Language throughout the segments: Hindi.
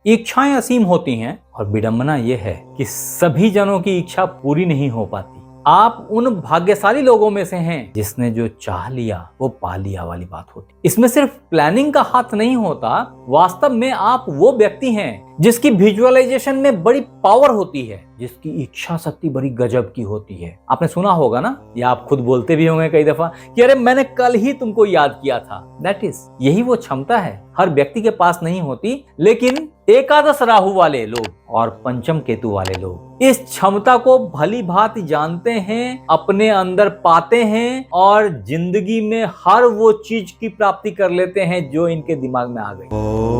इच्छाएं असीम होती हैं और विडंबना यह है कि सभी जनों की इच्छा पूरी नहीं हो पाती। आप उन भाग्यशाली लोगों में से हैं जिसने जो चाह लिया वो पा लिया वाली बात होती। इसमें सिर्फ प्लानिंग का हाथ नहीं होता, वास्तव में आप वो व्यक्ति हैं जिसकी विजुअलाइजेशन में बड़ी पावर होती है, जिसकी इच्छा शक्ति बड़ी गजब की होती है। आपने सुना होगा ना, या आप खुद बोलते भी होंगे कई दफा कि अरे मैंने कल ही तुमको याद किया था। दैट इज, यही वो क्षमता है, हर व्यक्ति के पास नहीं होती, लेकिन एकादश राहु वाले लोग और पंचम केतु वाले लोग इस क्षमता को भली भांति जानते हैं, अपने अंदर पाते हैं और जिंदगी में हर वो चीज की प्राप्ति कर लेते हैं जो इनके दिमाग में आ गई।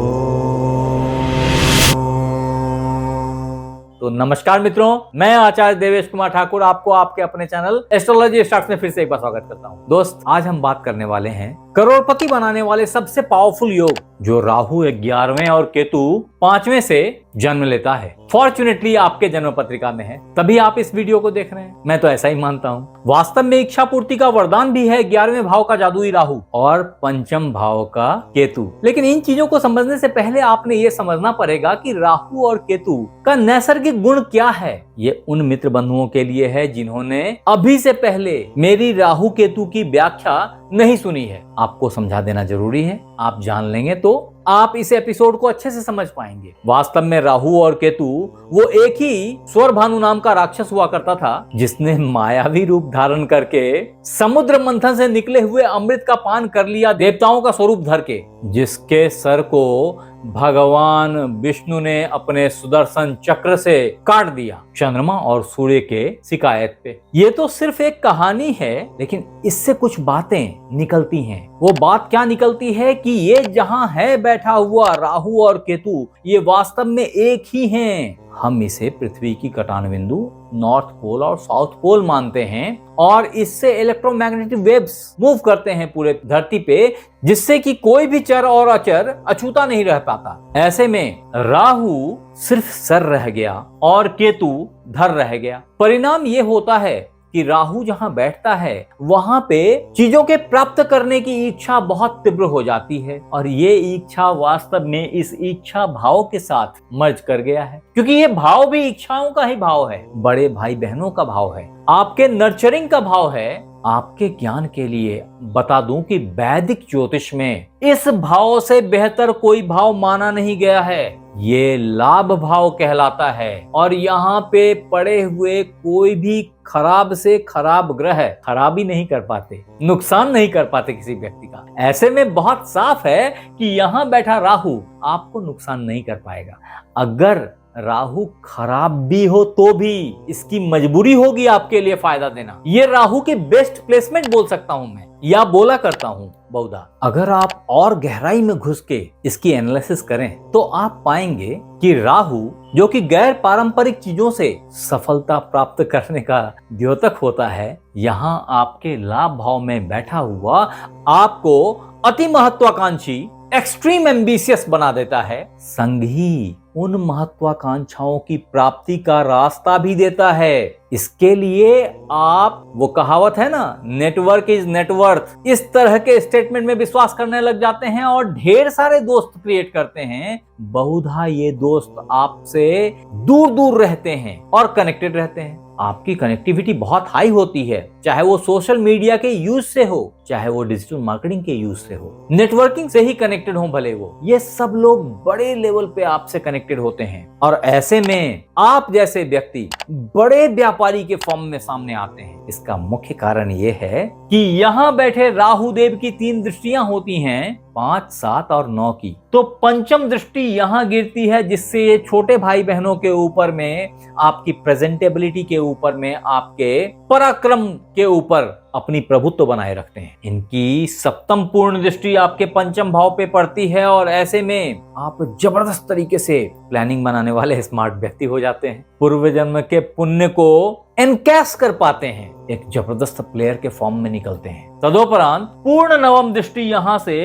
तो नमस्कार मित्रों, मैं आचार्य देवेश कुमार ठाकुर आपको आपके अपने चैनल एस्ट्रोलॉजी स्टार्ट्स में फिर से एक बार स्वागत करता हूं। दोस्त, आज हम बात करने वाले हैं करोड़पति बनाने वाले सबसे पावरफुल योग जो राहु 11वें और केतु 5वें से जन्म लेता है। फॉर्चुनेटली आपके जन्म पत्रिका में है, तभी आप इस वीडियो को देख रहे हैं। मैं तो ऐसा ही मानता हूँ। वास्तव में इच्छा पूर्ति का वरदान भी है 11वें भाव का जादुई राहु और पंचम भाव का केतु। लेकिन इन चीजों को समझने से पहले आपने ये समझना पड़ेगा कि राहु और केतु का नैसर्गिक गुण क्या है। ये उन मित्र बंधुओं के लिए है जिन्होंने अभी से पहले मेरी राहु केतु की व्याख्या नहीं सुनी है। आपको समझा देना जरूरी है, आप जान लेंगे तो आप इस एपिसोड को अच्छे से समझ पाएंगे। वास्तव में राहु और केतु वो एक ही स्वर भानु नाम का राक्षस हुआ करता था, जिसने मायावी रूप धारण करके समुद्र मंथन से निकले हुए अमृत का पान कर लिया, देवताओं का स्वरूप धर के, जिसके सर को भगवान विष्णु ने अपने सुदर्शन चक्र से काट दिया चंद्रमा और सूर्य के शिकायत पे। ये तो सिर्फ एक कहानी है, लेकिन इससे कुछ बातें निकलती हैं। वो बात क्या निकलती है कि ये जहां है बैठा हुआ राहु और केतु, ये वास्तव में एक ही हैं। हम इसे पृथ्वी की कटान बिंदु नॉर्थ पोल और साउथ पोल मानते हैं और इससे इलेक्ट्रोमैग्नेटिक वेव्स मूव करते हैं पूरे धरती पे, जिससे कि कोई भी चर और अचर अछूता नहीं रह पाता। ऐसे में राहु सिर्फ सर रह गया और केतु धर रह गया। परिणाम ये होता है कि राहु जहां बैठता है वहां पे चीजों के प्राप्त करने की इच्छा बहुत तीव्र हो जाती है और ये इच्छा वास्तव में इस इच्छा भाव के साथ मर्ज कर गया है, क्योंकि ये भाव भी इच्छाओं का ही भाव है, बड़े भाई बहनों का भाव है, आपके नर्चरिंग का भाव है। आपके ज्ञान के लिए बता दूं कि वैदिक ज्योतिष में इस भाव से बेहतर कोई भाव माना नहीं गया है। ये लाभ भाव कहलाता है और यहाँ पे पड़े हुए कोई भी खराब से खराब ग्रह खराबी नहीं कर पाते, नुकसान नहीं कर पाते किसी व्यक्ति का। ऐसे में बहुत साफ है कि यहाँ बैठा राहु आपको नुकसान नहीं कर पाएगा। अगर राहु खराब भी हो तो भी इसकी मजबूरी होगी आपके लिए फायदा देना। ये राहु की बेस्ट प्लेसमेंट बोल सकता हूं मैं, या बोला करता हूं बहुधा। अगर आप और गहराई में घुस के इसकी एनालिसिस करें तो आप पाएंगे कि राहु, जो कि गैर पारंपरिक चीजों से सफलता प्राप्त करने का द्योतक होता है, यहाँ आपके लाभ भाव में बैठा हुआ आपको अति महत्वाकांक्षी, एक्सट्रीम एम्बिशियस बना देता है, संग ही उन महत्वाकांक्षाओं की प्राप्ति का रास्ता भी देता है। इसके लिए आप, वो कहावत है ना, नेटवर्क इज नेटवर्थ, इस तरह के स्टेटमेंट में विश्वास करने लग जाते हैं और ढेर सारे दोस्त क्रिएट करते हैं। बहुधा ये दोस्त आपसे दूर दूर रहते हैं और कनेक्टेड रहते हैं। आपकी कनेक्टिविटी बहुत हाई होती है, चाहे वो सोशल मीडिया के यूज से हो, चाहे वो डिजिटल मार्केटिंग के यूज से हो, नेटवर्किंग से ही कनेक्टेड हो भले वो, ये सब लोग बड़े लेवल पे आपसे कनेक्टेड होते हैं। और ऐसे में आप जैसे व्यक्ति बड़े व्यापारी के फॉर्म में सामने आते हैं। इसका मुख्य कारण ये है कि यहाँ बैठे राहु देव की 3 दृष्टियां होती हैं, 5, 7 और 9 की। तो पंचम दृष्टि यहाँ गिरती है, जिससे ये छोटे भाई बहनों के ऊपर में, आपकी प्रेजेंटेबिलिटी के ऊपर में, आपके पराक्रम के ऊपर अपनी प्रभुत्व बनाए रखते हैं। इनकी सप्तम पूर्ण दृष्टि आपके पंचम भाव पे पड़ती है और ऐसे में आप जबरदस्त तरीके से प्लानिंग बनाने वाले स्मार्ट व्यक्ति हो जाते हैं। पूर्व जन्म के पुण्य को एनकैश कर पाते हैं, एक जबरदस्त प्लेयर के फॉर्म में निकलते हैं। तदोपरांत पूर्ण नवम दृष्टि यहां से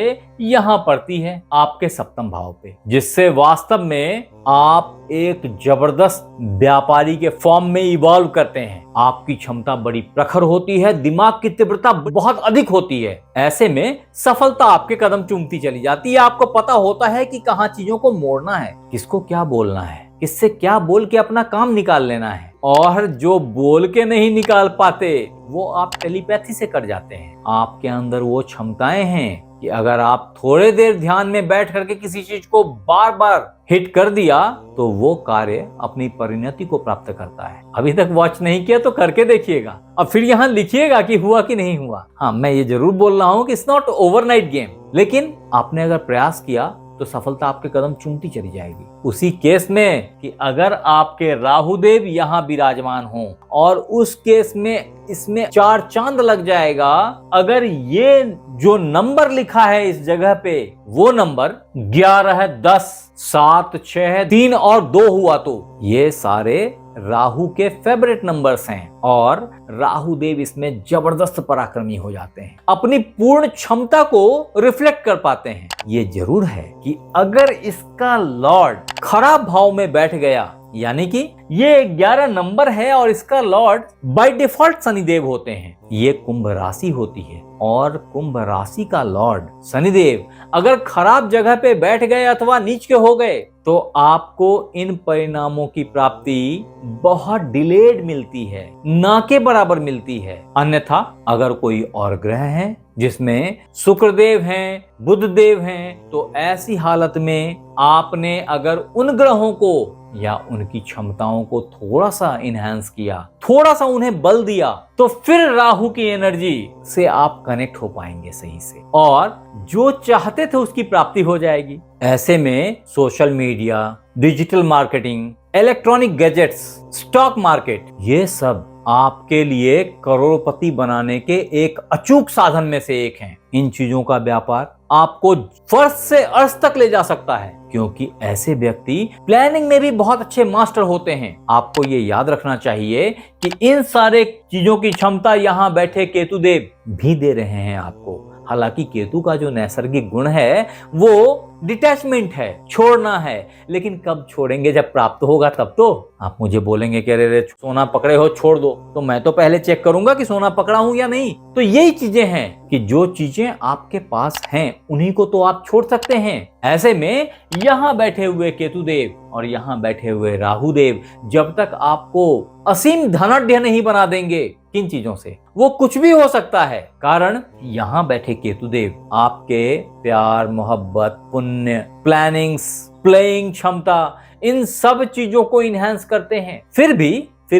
यहां पड़ती है आपके सप्तम भाव पे, जिससे वास्तव में आप एक जबरदस्त व्यापारी के फॉर्म में इवॉल्व करते हैं। आपकी क्षमता बड़ी प्रखर होती है, दिमाग की तीव्रता बहुत अधिक होती है। ऐसे में सफलता आपके कदम चूमती चली जाती है। आपको पता होता है कि कहां चीजों को मोड़ना है, किसको क्या बोलना है, किससे क्या बोल के अपना काम निकाल लेना है। और जो बोल के नहीं निकाल पाते वो आप टेलीपैथी से कर जाते हैं। आपके अंदर वो क्षमताएं हैं कि अगर आप थोड़े देर ध्यान में बैठ करके किसी चीज को बार बार हिट कर दिया तो वो कार्य अपनी परिणति को प्राप्त करता है। अभी तक वॉच नहीं किया तो करके देखिएगा, अब फिर यहाँ लिखिएगा कि हुआ कि नहीं हुआ। हाँ, मैं ये जरूर बोल रहा हूँ कि इट्स नॉट ओवरनाइट गेम, लेकिन आपने अगर प्रयास किया तो सफलता आपके कदम चूमती चली जाएगी। उसी केस में कि अगर आपके राहुदेव यहाँ विराजमान हो, और उस केस में इसमें 4 चांद लग जाएगा। अगर ये जो नंबर लिखा है इस जगह पे वो नंबर 11, 10, 7, 6, 3 और 2 हुआ तो ये सारे राहु के फेवरेट नंबर्स हैं, और राहु देव इसमें जबरदस्त पराक्रमी हो जाते हैं, अपनी पूर्ण क्षमता को रिफ्लेक्ट कर पाते हैं। ये जरूर है कि अगर इसका लॉर्ड खराब भाव में बैठ गया, यानी कि ये 11 नंबर है और इसका लॉर्ड बाय डिफॉल्ट शनिदेव होते हैं, ये कुंभ राशि होती है, और कुंभ राशि का लॉर्ड शनिदेव अगर खराब जगह पे बैठ गए अथवा नीच के हो गए तो आपको इन परिणामों की प्राप्ति बहुत डिलेड मिलती है, ना के बराबर मिलती है। अन्यथा अगर कोई और ग्रह है जिसमें शुक्रदेव हैं, बुधदेव हैं, तो ऐसी हालत में आपने अगर उन ग्रहों को या उनकी क्षमताओं को थोड़ा सा इनहेंस किया, थोड़ा सा उन्हें बल दिया, तो फिर राहु की एनर्जी से आप कनेक्ट हो पाएंगे सही से, और जो चाहते थे उसकी प्राप्ति हो जाएगी। ऐसे में social media, digital marketing, electronic gadgets, stock market, ये सब आपके लिए करोड़पति बनाने के एक अचूक साधन में से एक हैं। इन चीजों का व्यापार आपको फर्श से अर्श तक ले जा सकता है, क्योंकि ऐसे व्यक्ति प्लानिंग में भी बहुत अच्छे मास्टर होते हैं। आपको ये याद रखना चाहिए कि इन सारे चीजों की क्षमता यहाँ बैठे केतुदेव भी दे रहे हैं आपको। हालांकि केतु का जो नैसर्गिक गुण है वो डिटैचमेंट है, छोड़ना है, लेकिन कब छोड़ेंगे, जब प्राप्त होगा तब तो। आप मुझे बोलेंगे कि अरे सोना पकड़े हो छोड़ दो, तो मैं तो पहले चेक करूंगा कि सोना पकड़ा हूं या नहीं। तो यही चीजें हैं कि जो चीजें आपके पास हैं उन्हीं को तो आप छोड़ सकते हैं। ऐसे में यहाँ बैठे हुए केतुदेव और यहाँ बैठे हुए राहुदेव जब तक आपको असीम धनाढ्य नहीं बना देंगे किन चीजों से, वो कुछ भी हो सकता है। कारण यहाँ बैठे केतुदेव आपके प्यार, मोहब्बत, पुण्य, प्लानिंग्स, प्लेइंग क्षमता, इन सब चीजों को इनहेंस करते हैं। फिर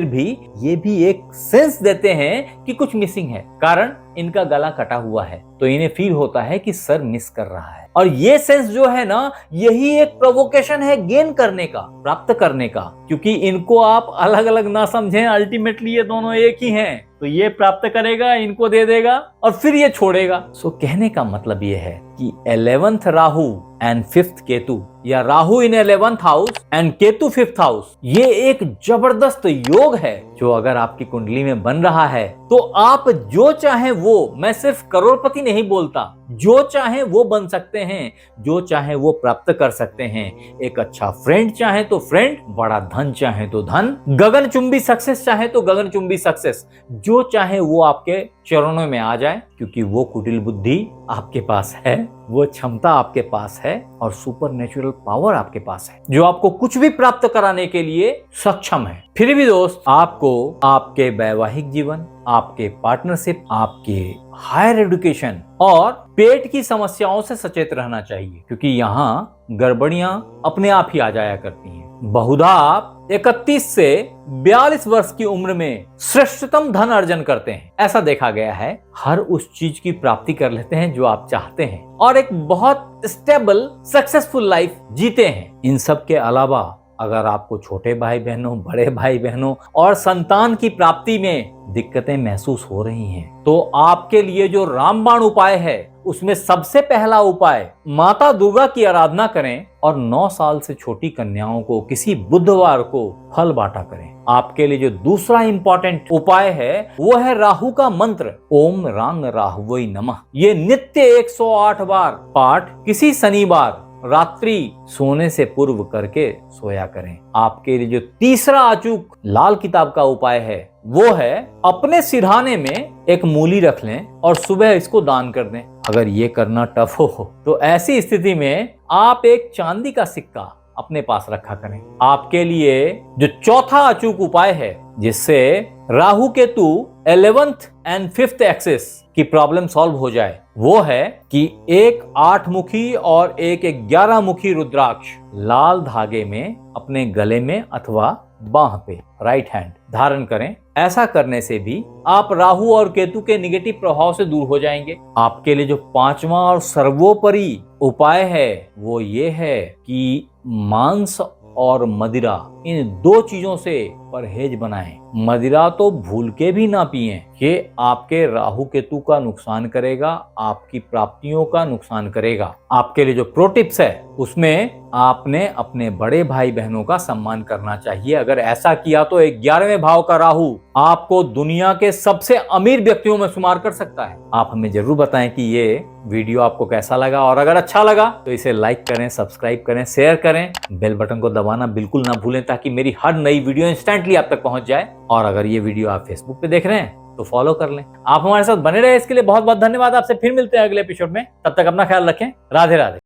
भी ये भी एक सेंस देते हैं कि कुछ मिसिंग है। कारण इनका गला कटा हुआ है तो इन्हें फील होता है कि सर मिस कर रहा है, और ये सेंस जो है ना, यही एक प्रोवोकेशन है गेन करने का, प्राप्त करने का। क्योंकि इनको आप अलग अलग ना समझें, अल्टीमेटली ये दोनों एक ही हैं। तो ये प्राप्त करेगा, इनको दे देगा और फिर ये छोड़ेगा। सो कहने का मतलब ये है कि 11th Rahu and 5th Ketu, या राहु इन 11th house and Ketu 5th house, ये एक जबरदस्त योग है जो अगर आपकी कुंडली में बन रहा है तो आप जो चाहे वो, मैं सिर्फ करोड़पति नहीं बोलता, जो चाहे वो बन सकते हैं, जो चाहे वो प्राप्त कर सकते हैं। एक अच्छा फ्रेंड चाहे तो फ्रेंड, बड़ा धन चाहे तो धन, गगनचुंबी सक्सेस चाहे तो गगनचुंबी सक्सेस, जो चाहे वो आपके चरणों में आ जाए, क्योंकि वो कुटिल बुद्धि आपके पास है, वो क्षमता आपके पास है, और सुपर नेचुरल पावर आपके पास है जो आपको कुछ भी प्राप्त कराने के लिए सक्षम है। फिर भी दोस्त, आपको आपके वैवाहिक जीवन, आपके पार्टनरशिप, आपके हायर एजुकेशन और पेट की समस्याओं से सचेत रहना चाहिए, क्योंकि यहाँ गड़बड़ियां अपने आप ही आ जाया करती हैं। बहुधा आप 31 से 42 वर्ष की उम्र में श्रेष्ठतम धन अर्जन करते हैं। ऐसा देखा गया है, हर उस चीज की प्राप्ति कर लेते हैं जो आप चाहते हैं, और एक बहुत स्टेबल सक्सेसफुल लाइफ जीते हैं। इन सब के अलावा अगर आपको छोटे भाई बहनों, बड़े भाई बहनों और संतान की प्राप्ति में दिक्कतें महसूस हो रही हैं, तो आपके लिए जो रामबाण उपाय है उसमें सबसे पहला उपाय माता दुर्गा की आराधना करें और 9 साल से छोटी कन्याओं को किसी बुधवार को फल बांटा करें। आपके लिए जो दूसरा इंपॉर्टेंट उपाय है वो है राहु का मंत्र ओम रांग राहुवै नमः। ये नित्य 108 बार पाठ किसी शनिवार रात्रि सोने से पूर्व करके सोया करें। आपके लिए जो तीसरा अचूक लाल किताब का उपाय है वो है अपने सिरहाने में एक मूली रख लें और सुबह इसको दान कर दें। अगर ये करना टफ हो तो ऐसी स्थिति में आप एक चांदी का सिक्का अपने पास रखा करें। आपके लिए जो चौथा अचूक उपाय है जिससे Rahu Ketu 11th and 5th axis की प्रॉब्लम सॉल्व हो जाए वो है कि एक 8 मुखी और एक 11 मुखी रुद्राक्ष लाल धागे में अपने गले में अथवा बाह पे राइट हैंड धारण करें। ऐसा करने से भी आप राहु और केतु के निगेटिव प्रभाव से दूर हो जाएंगे। आपके लिए जो पांचवा और सर्वोपरि उपाय है वो ये है कि मांस और मदिरा इन 2 चीजों से परहेज बनाएं। मदिरा तो भूल के भी ना पिएं, ये आपके राहु केतु का नुकसान करेगा, आपकी प्राप्तियों का नुकसान करेगा। आपके लिए जो प्रो टिप्स है उसमें आपने अपने बड़े भाई बहनों का सम्मान करना चाहिए। अगर ऐसा किया तो 11वें भाव का राहु आपको दुनिया के सबसे अमीर व्यक्तियों में शुमार कर सकता है। आप हमें जरूर बताएं कि ये वीडियो आपको कैसा लगा और अगर अच्छा लगा तो इसे लाइक करें, सब्सक्राइब करें, शेयर करें, बेल बटन को दबाना बिल्कुल ना भूलें ताकि मेरी हर नई वीडियो इंस्टेंटली आप तक पहुंच जाए। और अगर ये वीडियो आप फेसबुक पे देख रहे हैं तो फॉलो कर लें। आप हमारे साथ बने रहे इसके लिए बहुत बहुत धन्यवाद। आपसे फिर मिलते हैं अगले एपिसोड में, तब तक अपना ख्याल रखें। राधे राधे।